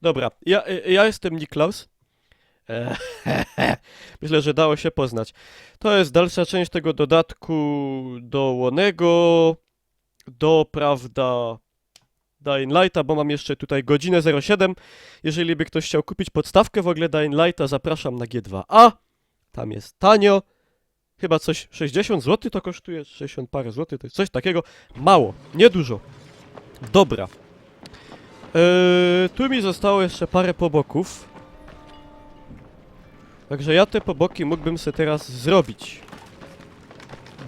Dobra, ja jestem Niklaus. E, Myślę, że dało się poznać. To jest dalsza część tego dodatku dołonego do, prawda, Dying Lighta, bo mam jeszcze tutaj godzinę 07. Jeżeli by ktoś chciał kupić podstawkę w ogóle Dying Lighta, zapraszam na G2A. Tam jest tanio. Chyba coś 60 zł to kosztuje, 60 parę złotych, to jest coś takiego. Mało, niedużo. Dobra. Tu mi zostało jeszcze parę poboków. Także ja te poboki mógłbym sobie teraz zrobić.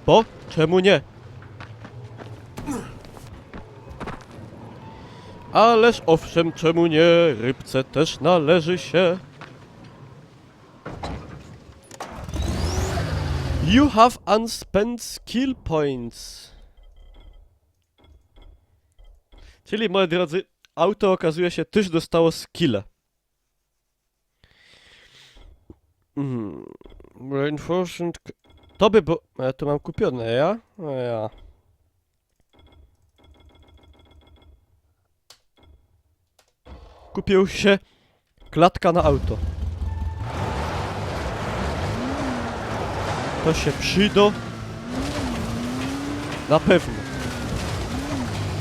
Bo czemu nie? Ależ owszem, czemu nie? Rybce też należy się. You have unspent skill points. Czyli, moi drodzy, auto okazuje się też dostało skille. Reinforcement... To by było... Ja to mam kupione, ja? No ja. Kupił się klatka na auto. To się przyda. Na pewno.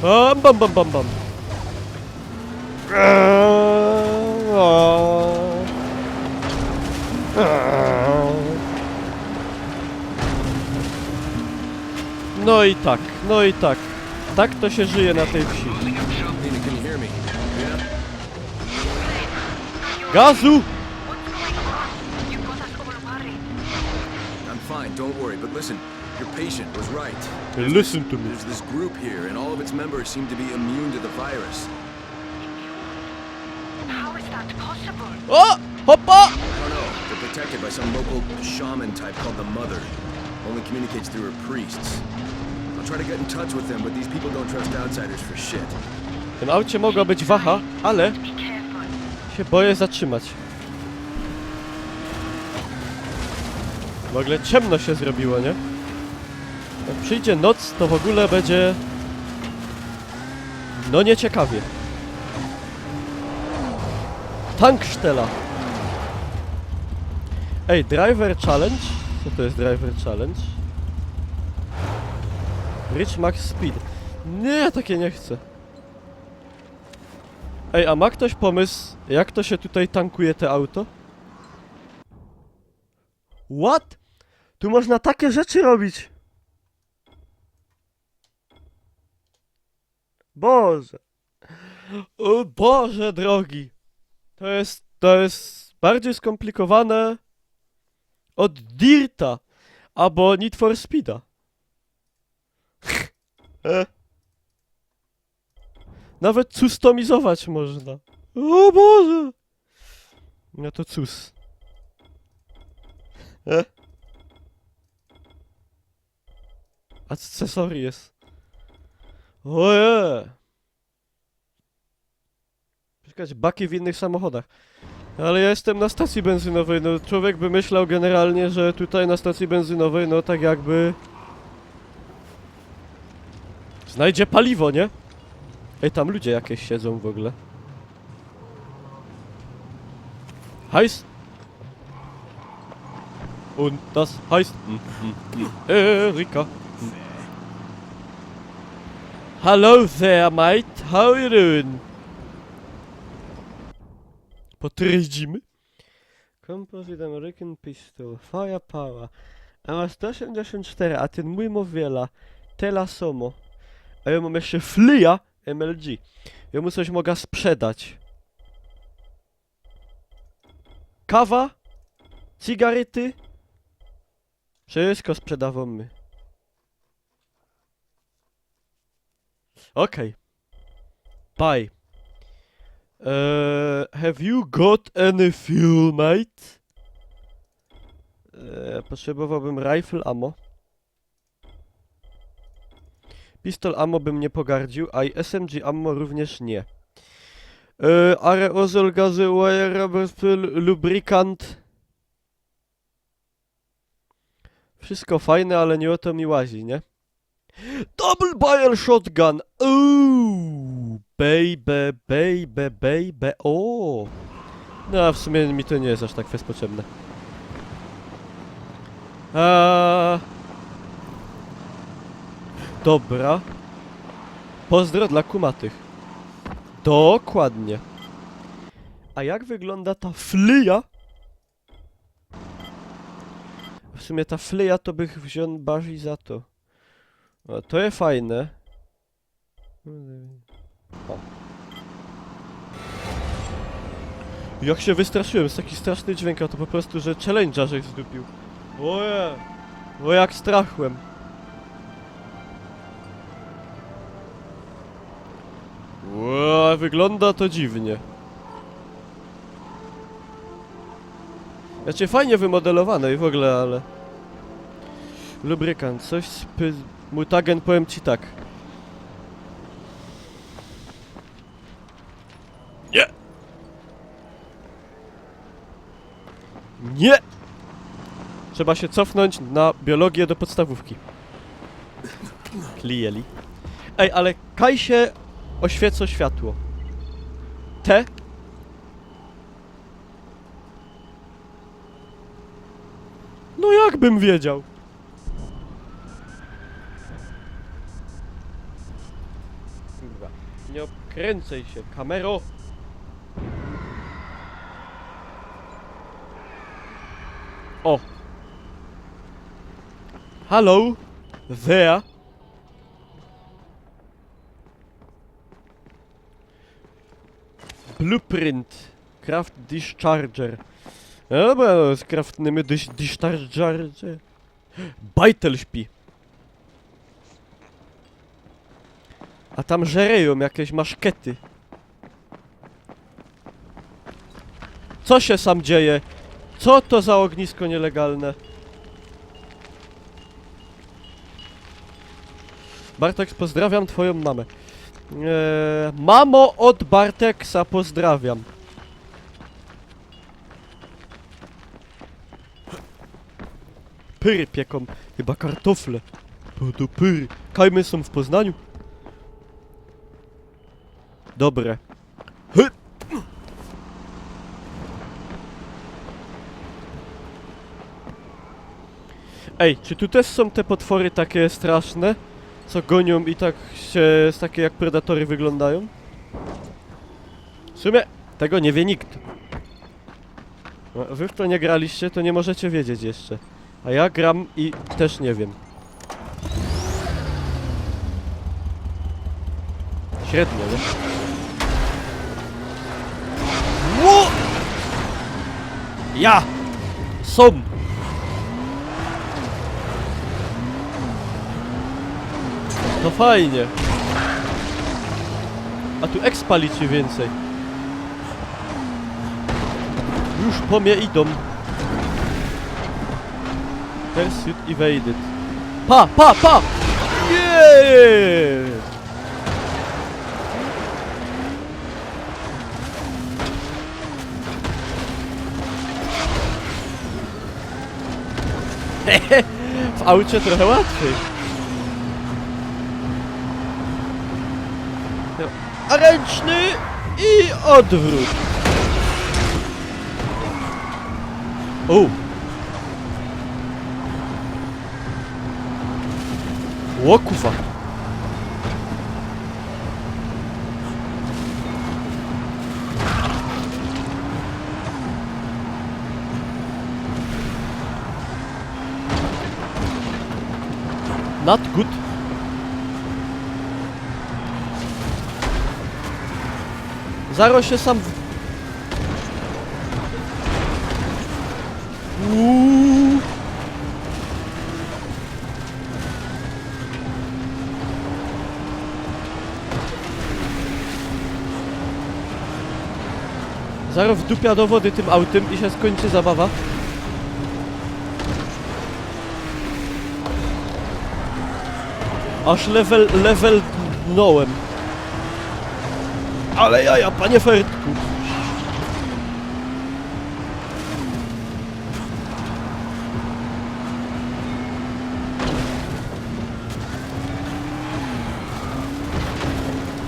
Bam, bam, bam, bam, bam. No i tak, no i tak. Tak to się żyje na tej wsi. Gazu! I'm fine, don't worry, but listen, your patient was right. Listen to me. There's this group here, and all of its members seem to be immune to the virus. How is that possible? O! Hoppa! I don't know, they're protected by some local shaman type called the Mother. Only communicates through her priests. I'll try to get in touch with them, but these people don't trust outsiders for shit. W tym aucie mogła być waha, ale Be careful. się boję zatrzymać. W ogóle ciemno się zrobiło, nie? Jak przyjdzie noc, to w ogóle będzie... No nieciekawie. Tanksztela. Ej, Driver Challenge? Co to jest Driver Challenge? Reach Max Speed. Nie, takie nie chcę. Ej, a ma ktoś pomysł, jak to się tutaj tankuje te auto? What? Tu można takie rzeczy robić. Boże. O Boże drogi. To jest bardziej skomplikowane od Dirta albo Need for Speeda. Nawet customizować można. O Boże. No to cus. Akcesories. Oje. Szukać baki w innych samochodach. Ale ja jestem na stacji benzynowej, no człowiek by myślał generalnie, że tutaj na stacji benzynowej, no tak jakby... Znajdzie paliwo, nie? Ej, tam ludzie jakieś siedzą w ogóle. Hajs? Und das heißt... Erika. Hello there, mate. How you doing? Potrydzimy. Composite American Pistol. Firepower. A ma 184, a ten mój mowiela. Tela Somo. A ja mam jeszcze Flia MLG. Ja mu coś mogę sprzedać. Kawa? Cigarety? Wszystko sprzedawamy. Okej. Bye. Have you got any fuel, mate? Potrzebowałbym rifle ammo. Pistol ammo bym nie pogardził, a i SMG ammo również nie. Aerozol, gazy, wire, rubber, lubrikant. Wszystko fajne, ale nie o to mi łazi, nie? Double barrel shotgun! Ooh, Baby. O! No, a w sumie mi to nie jest aż tak fest potrzebne. Dobra. Pozdro dla kumatych. Dokładnie. A jak wygląda ta flyja? W sumie ta flyja to bych wziął bardziej za to. O, to jest fajne. O. Jak się wystraszyłem, z taki straszny dźwięk, a to po prostu, że challenge'a żeś zdupił. Oje! O, jak strachłem. Ło, wygląda to dziwnie. Znaczy fajnie wymodelowane i w ogóle, ale... Lubrykant, coś mutagen, powiem ci tak. Nie! Nie! Trzeba się cofnąć na biologię do podstawówki. Klijeli. Ej, ale kaj się oświeco światło. Te? No jakbym wiedział. Kurwa. Nie obkręcaj się, kamero. O. Hello. There. Blueprint. Craft discharger. Dobra, skraftnymy discharger. Bajtel śpi. A tam żereją jakieś maszkety. Co się sam dzieje? Co to za ognisko nielegalne? Bartek, pozdrawiam twoją mamę. Mamo od Barteksa, pozdrawiam. Pyry pieką, chyba kartofle. To pyry. Kajmy są w Poznaniu. Dobre. Hy! Ej, czy tu też są te potwory takie straszne? Co gonią i tak się, takie jak predatory wyglądają? W sumie tego nie wie nikt. No, wy w to nie graliście, to nie możecie wiedzieć jeszcze. A ja gram i też nie wiem. Średnio, nie? Ło! Ja! Są! To fajnie. A tu expa liczy więcej. Już po mnie idą. Pursuit evaded. Pa! Yeah! W aucie trochę łatwiej. A ręczny i odwrót. O! Łokuwa. Not good. Zaro się sam Zaro wdupia do wody tym autem i się skończy zabawa. Aż levelnąłem. Ale jaja, panie Fertku.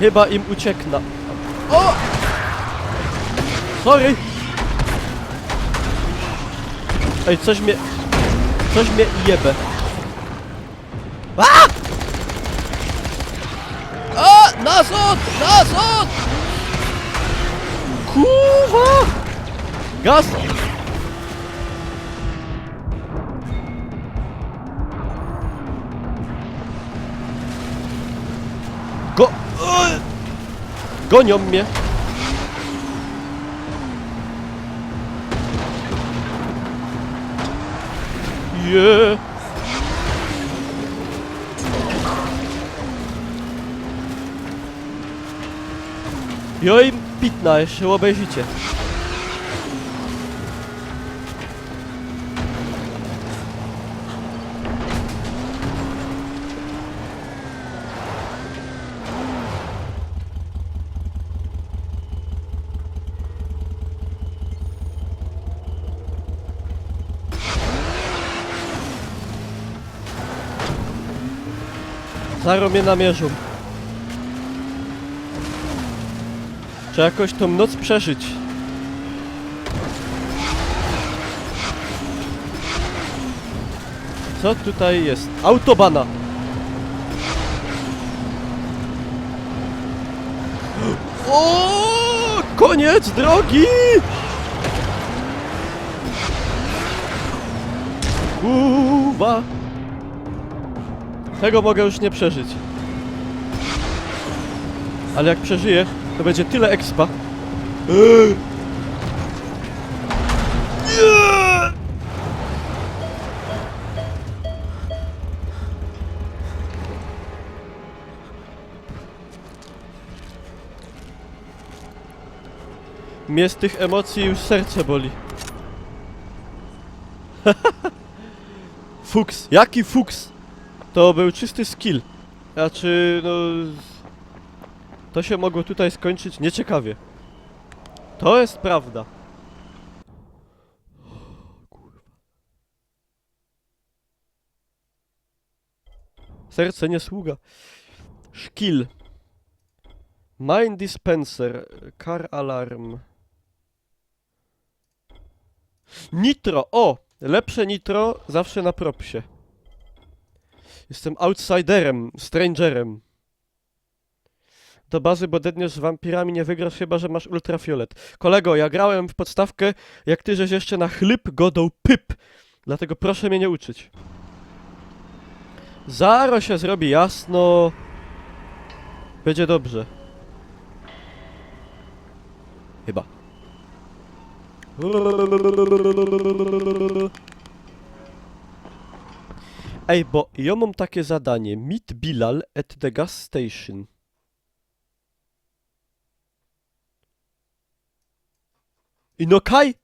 Chyba im ucieknę. O! Sorry! Ej, coś mnie jebe. A! A! Nazad! Nazad! Kurwa! Gaz! Gonią mnie! Yeah. Jo im pitna, jeszcze obejrzycie. Zaro mnie namierzą. Trzeba jakoś tą noc przeżyć. Co tutaj jest? Autobana! O, koniec drogi! Uwa! Tego mogę już nie przeżyć. Ale jak przeżyję, to będzie tyle expa. Nie! Mnie z tych emocji już serce boli. Fuks. Jaki fuks? To był czysty skill. Znaczy, no... To się mogło tutaj skończyć nieciekawie. To jest prawda. Serce nie sługa. Szkil. Mine dispenser. Car alarm. Nitro! O! Lepsze nitro zawsze na propsie. Jestem outsiderem, strangerem. Do bazy, bo dedniesz z wampirami nie wygrasz, chyba że masz ultrafiolet. Kolego, ja grałem w podstawkę, jak ty żeś jeszcze na chleb godą pyp. Dlatego proszę mnie nie uczyć. Zaro się zrobi jasno. Będzie dobrze. Chyba. Ej, bo ja mam takie zadanie. Meet Bilal at the gas station. I no kaj!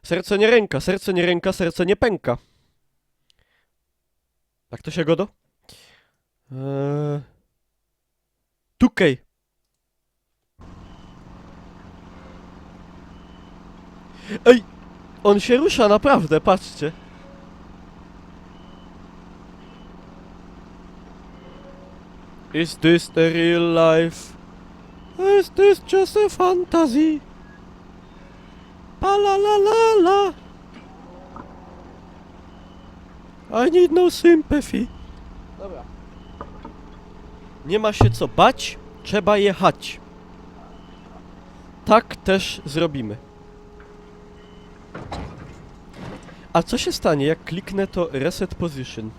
Serce nie ręka, serce nie ręka, serce nie pęka. Jak to się godo? Tukej. Ej! On się rusza naprawdę, patrzcie. Is this the real life? Is this just a fantasy? Pa la la la la. I need no sympathy. Dobra. Nie ma się co bać, trzeba jechać. Tak też zrobimy. A co się stanie, jak kliknę to reset position?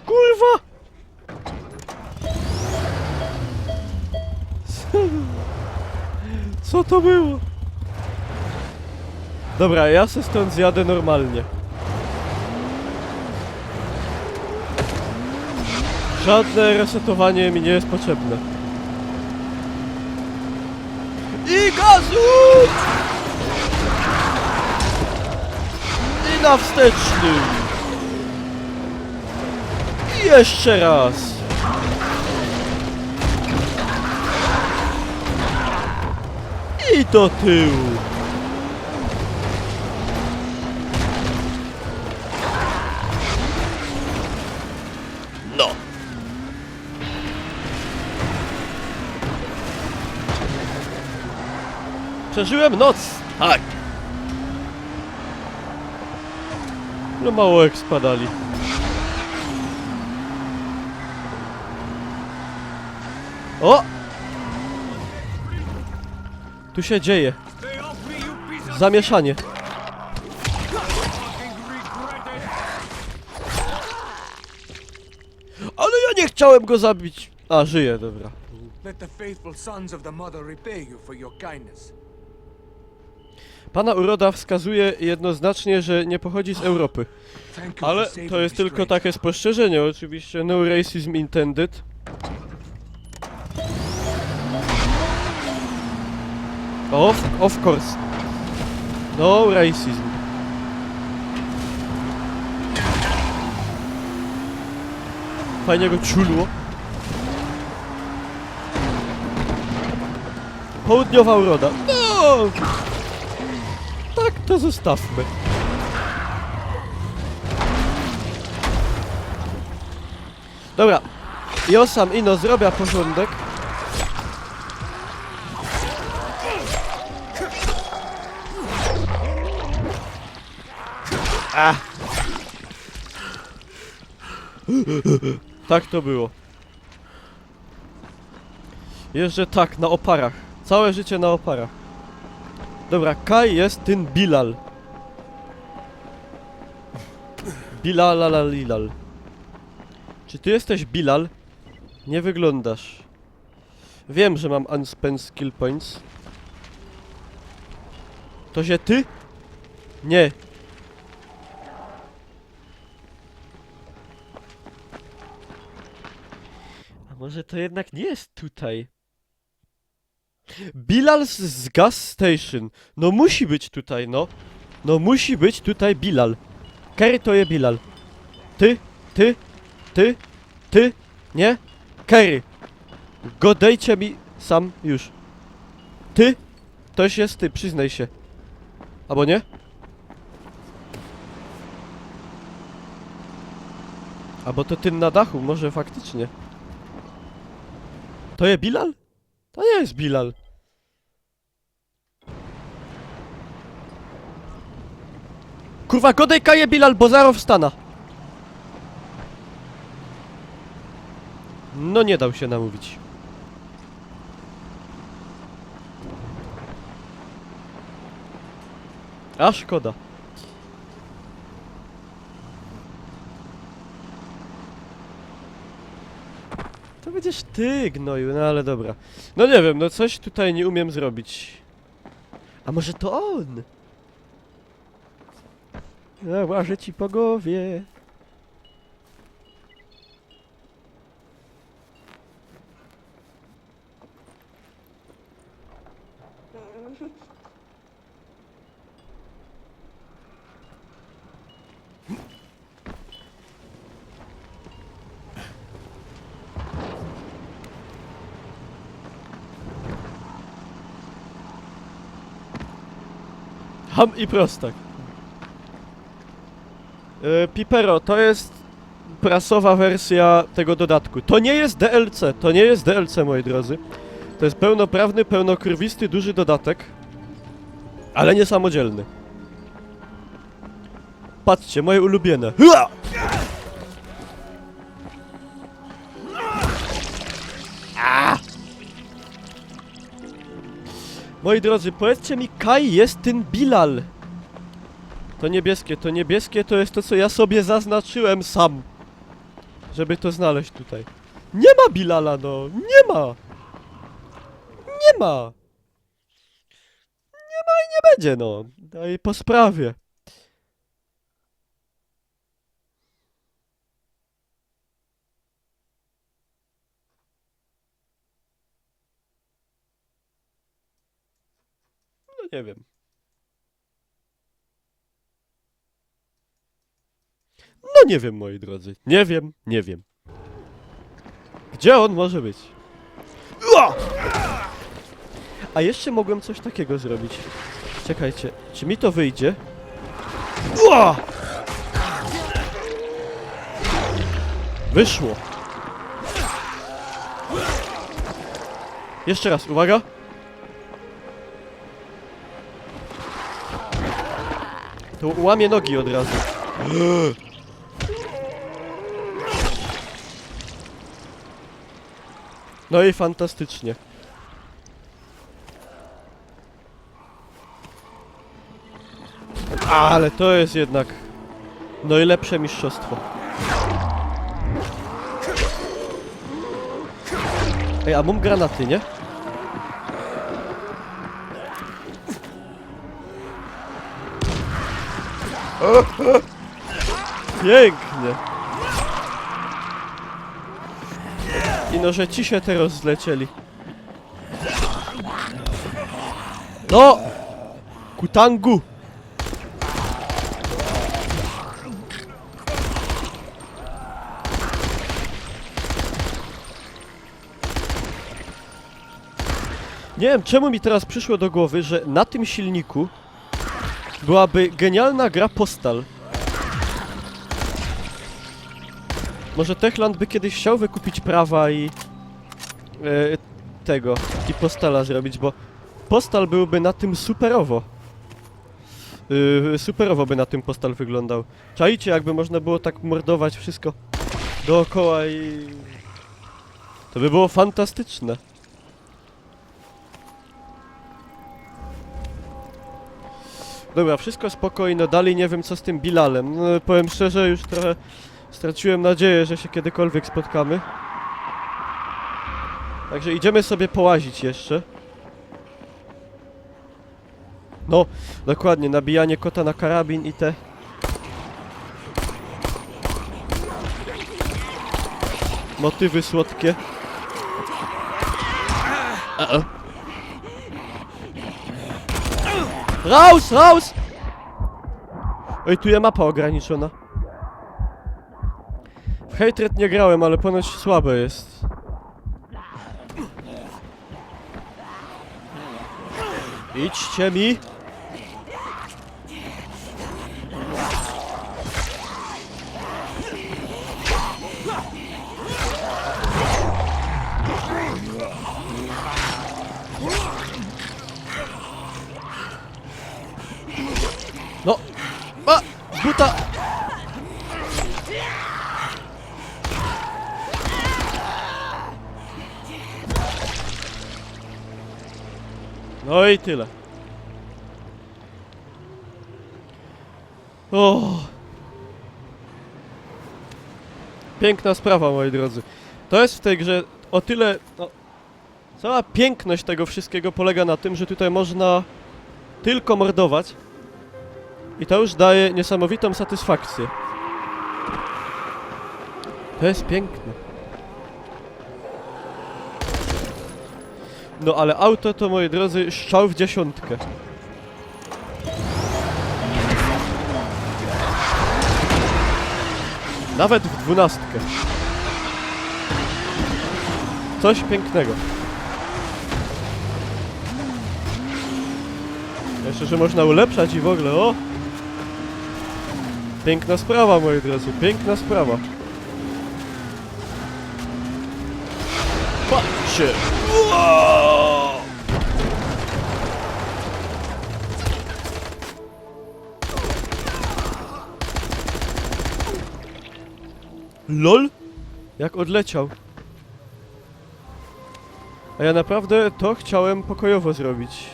Kurwa! Co to było? Dobra, ja se stąd zjadę normalnie. Żadne resetowanie mi nie jest potrzebne. I gazu! I na wsteczny! I jeszcze raz! I do tyłu! No! Przeżyłem noc! Tak! No mało jak spadali. O! Tu się dzieje. Zamieszanie. Ale ja nie chciałem go zabić. A, żyje, dobra. Let the faithful sons of the mother repay you for your kindness. Pana uroda wskazuje jednoznacznie, że nie pochodzi z Europy. Thank you Ale for saving to jest me, tylko stranger. takie spostrzeżenie, oczywiście. No racism intended. Of course. No racism. Fajnie go ciulło. Południowa uroda. No! Tak to zostawmy. Dobra. Ja sam ino zrobię porządek. Tak to było. Jeżdżę tak, na oparach. Całe życie na oparach. Dobra, Kai jest ten Bilal. Bilalalilal. Czy ty jesteś Bilal? Nie wyglądasz. Wiem, że mam unspent skill points. To się ty? Nie. A może to jednak nie jest tutaj? Bilal z gas station. No musi być tutaj, no. No musi być tutaj Bilal. Kerry to je Bilal. Ty, ty, nie? Kerry. Godejcie mi sam już. Ty? Ktoś jest ty, przyznaj się. Albo nie? Albo to ty na dachu, może faktycznie. To je Bilal? To nie jest Bilal. Kurwa, godejka je Bilal, bo zaraz wstana. No nie dał się namówić. A szkoda. To będziesz ty, gnoju, no ale dobra. No nie wiem, no coś tutaj nie umiem zrobić. A może to on? Ja łażę ci po głowie. Ham i prostak. Pipero, to jest prasowa wersja tego dodatku. To nie jest DLC, to nie jest DLC, moi drodzy. To jest pełnoprawny, pełnokrwisty, duży dodatek. Ale nie samodzielny. Patrzcie, moje ulubione. Hua! Moi drodzy, powiedzcie mi, Kai jest ten Bilal. To niebieskie to jest to, co ja sobie zaznaczyłem sam. Żeby to znaleźć tutaj. Nie ma Bilala, no. Nie ma. Nie ma. Nie ma i nie będzie, no. No i po sprawie. No nie wiem. No nie wiem, moi drodzy. Nie wiem, nie wiem. Gdzie on może być? Ua! A jeszcze mogłem coś takiego zrobić. Czekajcie, czy mi to wyjdzie? Ua! Wyszło. Jeszcze raz, uwaga. To łamie nogi od razu. No i fantastycznie. Ale to jest jednak najlepsze mistrzostwo. Ej, a mam granaty, nie? Pięknie. I no, że ci się teraz zlecieli. No! Kutangu! Nie wiem, czemu mi teraz przyszło do głowy, że na tym silniku byłaby genialna gra Postal. Może Techland by kiedyś chciał wykupić prawa i tego, i Postala zrobić, bo Postal byłby na tym superowo. Superowo by na tym Postal wyglądał. Czajcie, jakby można było tak mordować wszystko dookoła i... To by było fantastyczne. Dobra, wszystko spokojno, dalej nie wiem co z tym Bilalem. No, powiem szczerze, już trochę straciłem nadzieję, że się kiedykolwiek spotkamy. Także idziemy sobie połazić jeszcze. No, dokładnie, nabijanie kota na karabin i te... motywy słodkie. Raus, raus! Oj, tu jest mapa ograniczona. W Hatred nie grałem, ale ponoć słabe jest. Idźcie mi! No! A! Z buta! No i tyle. O! Piękna sprawa, moi drodzy. To jest w tej grze o tyle... No, cała piękność tego wszystkiego polega na tym, że tutaj można tylko mordować. I to już daje niesamowitą satysfakcję. To jest piękne. No ale auto to, moi drodzy, strzał w dziesiątkę. Nawet w 12. Coś pięknego. Jeszcze, że można ulepszać i w ogóle, o! Piękna sprawa, moi drodzy, piękna sprawa. Patrzcie! Uaaaa! LOL? Jak odleciał. A ja naprawdę to chciałem pokojowo zrobić.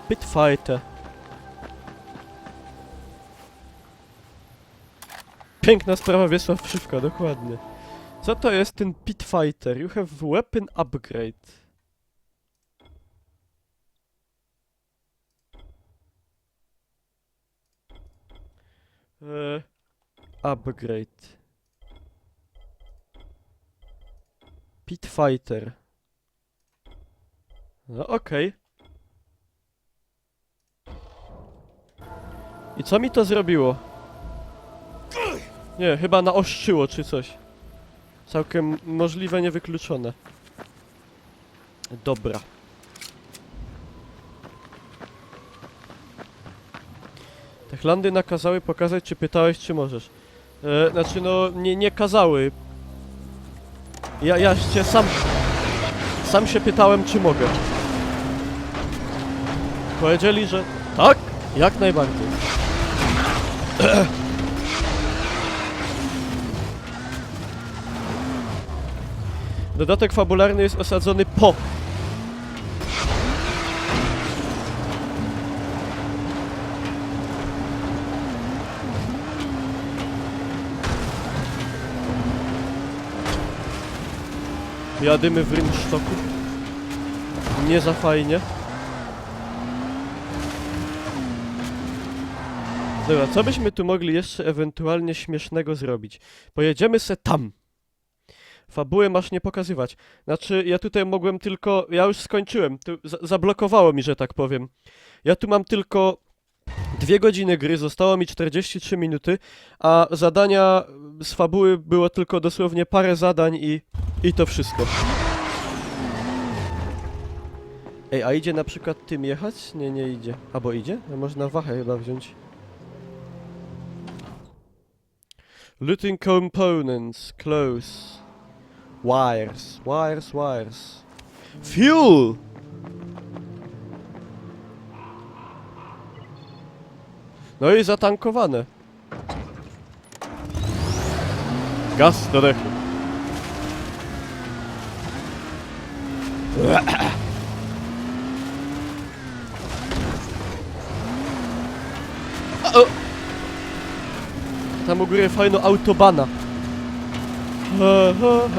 Pitfighter. Piękna sprawa, Wiesław Wszywka, dokładnie. Co to jest ten Pitfighter? You have weapon upgrade. Upgrade. Pitfighter. No okej. I co mi to zrobiło? Nie, chyba naostrzyło czy coś. Całkiem możliwe, niewykluczone. Dobra. Techlandy nakazały pokazać, czy pytałeś, czy możesz. Znaczy, no, nie kazały. Ja się sam się pytałem, czy mogę. Powiedzieli, że tak, jak najbardziej. Dodatek fabularny jest osadzony po. Jadymy w rynsztoku. Nie za fajnie. Dobra, co byśmy tu mogli jeszcze ewentualnie śmiesznego zrobić? Pojedziemy se tam. Fabułę masz nie pokazywać. Znaczy, ja tutaj mogłem tylko... Ja już skończyłem. Tu zablokowało mi, że tak powiem. Ja tu mam tylko 2 godziny gry, zostało mi 43 minuty, a zadania z fabuły było tylko dosłownie parę zadań i to wszystko. Ej, a idzie na przykład tym jechać? Nie, nie idzie. Albo idzie? A można wachę chyba wziąć. Looting components, close. Wires. Fuel! No i zatankowane. Gaz do dechu. O! Tam u góry fajno autobana.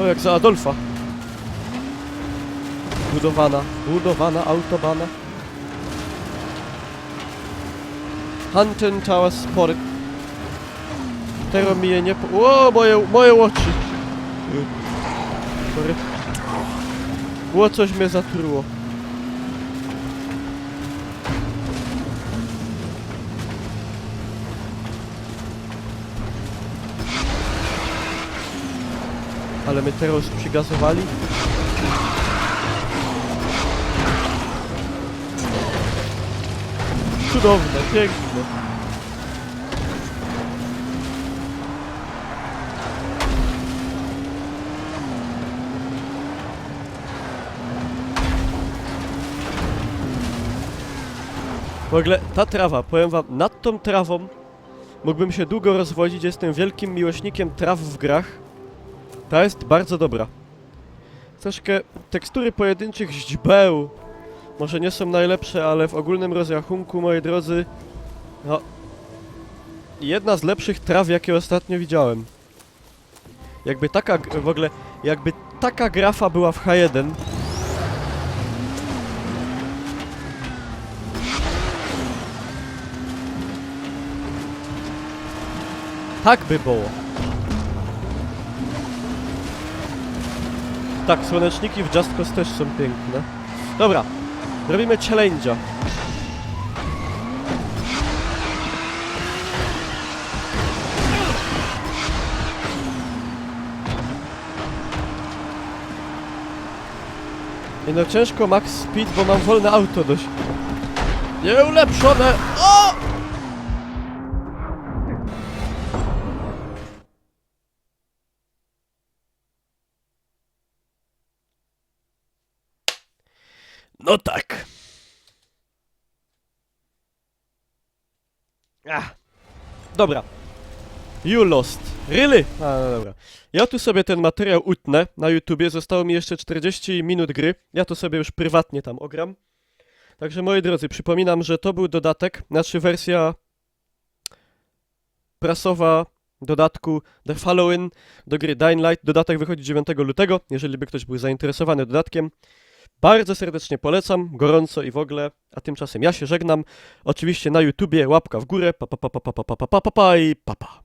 Jak za Adolfa. Budowana autobana. Hunting Tower Sport. Teraz mi je nie po... O, moje oczy. Sorry. Było coś mnie zatruło. Ale my teraz przygazowali. Cudowne, piękne. W ogóle ta trawa, powiem wam, nad tą trawą mógłbym się długo rozwodzić, jestem wielkim miłośnikiem traw w grach. Ta jest bardzo dobra. Troszkę tekstury pojedynczych źdźbeł może nie są najlepsze, ale w ogólnym rozrachunku, moi drodzy, no, jedna z lepszych traw, jakie ostatnio widziałem. Jakby taka, w ogóle, jakby taka grafa była w H1, tak by było. Tak, słoneczniki w Just Cause też są piękne. Dobra, robimy challenge'a. I no ciężko max speed, bo mam wolne auto dość. Nieulepszone! O! No tak. Dobra. You lost. Really? No dobra. Ja tu sobie ten materiał utnę na YouTubie. Zostało mi jeszcze 40 minut gry. Ja to sobie już prywatnie tam ogram. Także moi drodzy, przypominam, że to był dodatek, znaczy wersja prasowa dodatku The Following do gry Dying Light. Dodatek wychodzi 9 lutego, jeżeli by ktoś był zainteresowany dodatkiem. Bardzo serdecznie polecam, gorąco i w ogóle, a tymczasem ja się żegnam. Oczywiście na YouTubie łapka w górę, pa i pa.